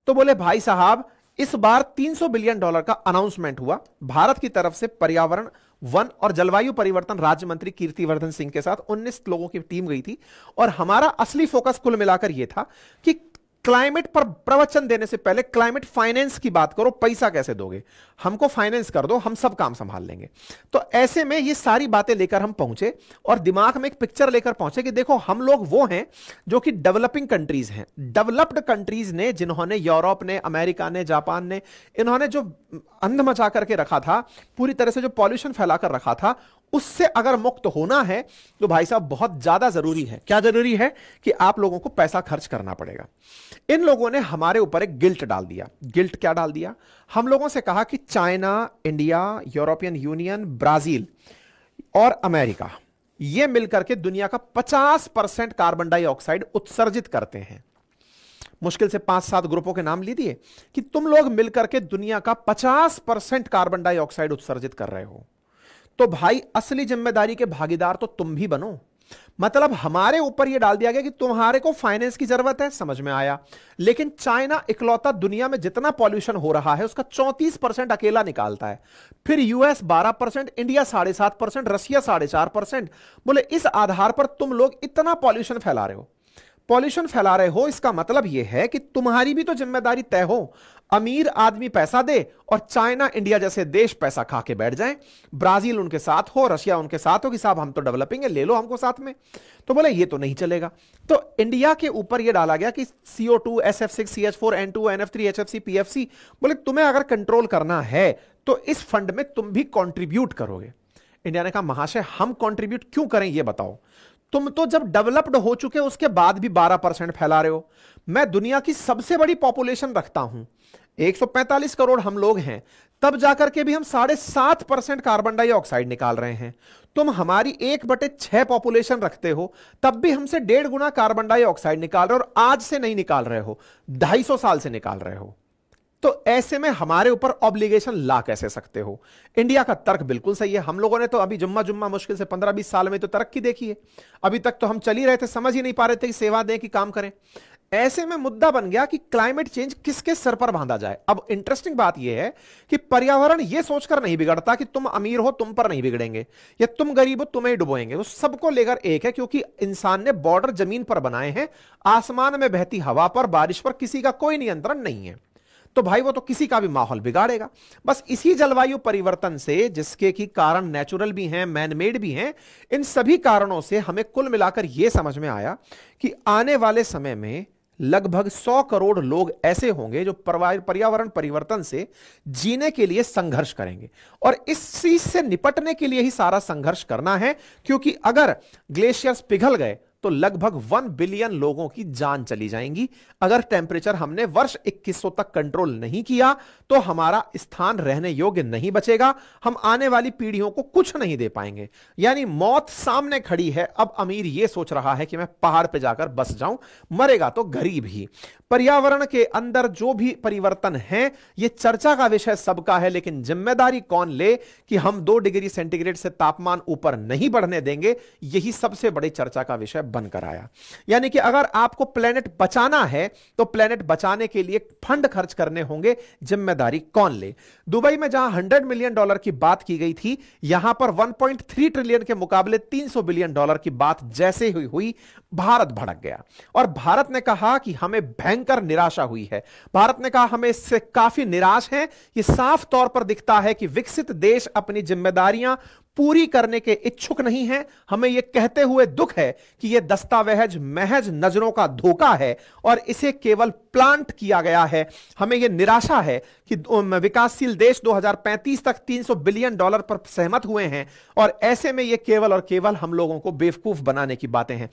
तो बोले भाई साहब इस बार $300 बिलियन का अनाउंसमेंट हुआ भारत की तरफ से। पर्यावरण, वन और जलवायु परिवर्तन राज्य मंत्री कीर्तिवर्धन सिंह के साथ 19 लोगों की टीम गई थी। और हमारा असली फोकस कुल मिलाकर यह था कि क्लाइमेट पर प्रवचन देने से पहले क्लाइमेट फाइनेंस की बात करो, पैसा कैसे दोगे, हमको फाइनेंस कर दो, हम सब काम संभाल लेंगे। तो ऐसे में ये सारी बातें लेकर हम पहुंचे और दिमाग में एक पिक्चर लेकर पहुंचे कि देखो हम लोग वो हैं जो कि डेवलपिंग कंट्रीज हैं। डेवलप्ड कंट्रीज ने, जिन्होंने, यूरोप ने, अमेरिका ने, जापान ने, इन्होंने जो अंध मचा करके रखा था, पूरी तरह से जो पॉल्यूशन फैलाकर रखा था, उससे अगर मुक्त होना है तो भाई साहब बहुत ज्यादा जरूरी है। क्या जरूरी है? कि आप लोगों को पैसा खर्च करना पड़ेगा। इन लोगों ने हमारे ऊपर एक गिल्ट डाल दिया। गिल्ट क्या डाल दिया? हम लोगों से कहा कि China, India, European union, Brazil और अमेरिका ये मिलकर के दुनिया का 50% कार्बन डाइऑक्साइड उत्सर्जित करते हैं। मुश्किल से 5-7 ग्रुपों के नाम ली दिए कि तुम लोग मिलकर के दुनिया का 50% कार्बन डाइऑक्साइड उत्सर्जित कर रहे हो। तो भाई असली जिम्मेदारी के भागीदार तो तुम भी बनो। मतलब हमारे ऊपर यह डाल दिया गया कि तुम्हारे को फाइनेंस की जरूरत है, समझ में आया। लेकिन चाइना इकलौता दुनिया में जितना पॉल्यूशन हो रहा है उसका 34% अकेला निकालता है। फिर यूएस 12%, इंडिया 7.5%, रशिया 4.5%। बोले इस आधार पर तुम लोग इतना पॉल्यूशन फैला रहे हो। पॉल्यूशन फैला रहे हो, इसका मतलब यह है कि तुम्हारी भी तो जिम्मेदारी तय हो। अमीर आदमी पैसा दे और चाइना, इंडिया जैसे देश पैसा खा के बैठ जाएं। ब्राजील उनके साथ हो, रशिया उनके साथ हो कि साहब हम तो डेवलपिंग है, ले लो हमको साथ में। तो बोले ये तो नहीं चलेगा। तो इंडिया के ऊपर ये डाला गया कि CO2, SF6, CH4, N2, NF3, HFC, PFC, बोले तुम्हें अगर कंट्रोल करना है तो इस फंड में तुम भी कंट्रीब्यूट करोगे। इंडिया ने कहा महाशय हम कंट्रीब्यूट क्यों करें ये बताओ। तुम तो जब डेवलप्ड हो चुके उसके बाद भी 12% फैला रहे हो। मैं दुनिया की सबसे बड़ी पॉपुलेशन रखता हूं, 145 करोड़ हम लोग हैं, तब जाकर के भी हम 7.5% कार्बन डाइऑक्साइड निकाल रहे हैं। तुम हमारी 1/6 पॉपुलेशन रखते हो, तब भी हमसे 1.5 गुना कार्बन डाइऑक्साइड निकाल रहे हो, और आज से नहीं निकाल रहे हो, 250 साल से निकाल रहे हो। तो ऐसे में हमारे ऊपर ऑब्लिगेशन ला कैसे सकते हो? इंडिया का तर्क बिल्कुल सही है। हम लोगों ने तो अभी जुम्मा जुम्मा मुश्किल से 15-20 साल में तो तरक्की देखी है। अभी तक तो हम चल ही रहे थे, समझ ही नहीं पा रहे थे कि सेवा दें कि काम करें। ऐसे में मुद्दा बन गया कि क्लाइमेट चेंज किसके सर पर बांधा जाए। अब इंटरेस्टिंग बात यह है कि पर्यावरण यह सोचकर नहीं बिगड़ता कि तुम अमीर हो तुम पर नहीं बिगड़ेंगे, या तुम गरीब हो तुम्हें डुबोएंगे। वो सबको लेकर एक है, क्योंकि इंसान ने बॉर्डर जमीन पर बनाए हैं, आसमान में बहती हवा पर, बारिश पर किसी का कोई नियंत्रण नहीं है। तो भाई वो तो किसी का भी माहौल बिगाड़ेगा। बस इसी जलवायु परिवर्तन से, जिसके की कारण नेचुरल भी हैं, मैनमेड भी हैं, इन सभी कारणों से हमें कुल मिलाकर यह समझ में आया कि आने वाले समय में लगभग 100 करोड़ लोग ऐसे होंगे जो पर्यावरण परिवर्तन से जीने के लिए संघर्ष करेंगे। और इस चीज से निपटने के लिए ही सारा संघर्ष करना है, क्योंकि अगर ग्लेशियर्स पिघल गए तो लगभग 1 बिलियन लोगों की जान चली जाएंगी। अगर टेम्परेचर हमने वर्ष 2100 तक कंट्रोल नहीं किया तो हमारा स्थान रहने योग्य नहीं बचेगा, हम आने वाली पीढ़ियों को कुछ नहीं दे पाएंगे। यानी मौत सामने खड़ी है। अब अमीर यह सोच रहा है कि मैं पहाड़ पे जाकर बस जाऊं, मरेगा तो गरीब ही। पर्यावरण के अंदर जो भी परिवर्तन है यह चर्चा का विषय सबका है, लेकिन जिम्मेदारी कौन ले कि हम 2 डिग्री सेंटीग्रेड से तापमान ऊपर नहीं बढ़ने देंगे, यही सबसे बड़ी चर्चा का विषय बनकर आया। यानी कि अगर आपको प्लेनेट बचाना है तो प्लेनेट बचाने के लिए फंड खर्च करने होंगे, जिम्मेदारी कौन ले? दुबई में जहां $100 मिलियन की बात की गई थी, यहां पर 1.3 ट्रिलियन के मुकाबले $300 बिलियन की बात जैसे हुई भारत भड़क गया। और भारत ने कहा कि हमें भयंकर निराशा हुई है। भारत ने कहा हमें इससे काफी निराश हैं। यह साफ तौर पर दिखता है कि विकसित देश अपनी जिम्मेदारियां पूरी करने के इच्छुक नहीं है। हमें यह कहते हुए दुख है कि यह दस्तावेज महज नजरों का धोखा है और इसे केवल प्लांट किया गया है। हमें यह निराशा है कि विकासशील देश 2035 तक $300 बिलियन पर सहमत हुए हैं, और ऐसे में यह केवल और केवल हम लोगों को बेवकूफ बनाने की बातें हैं।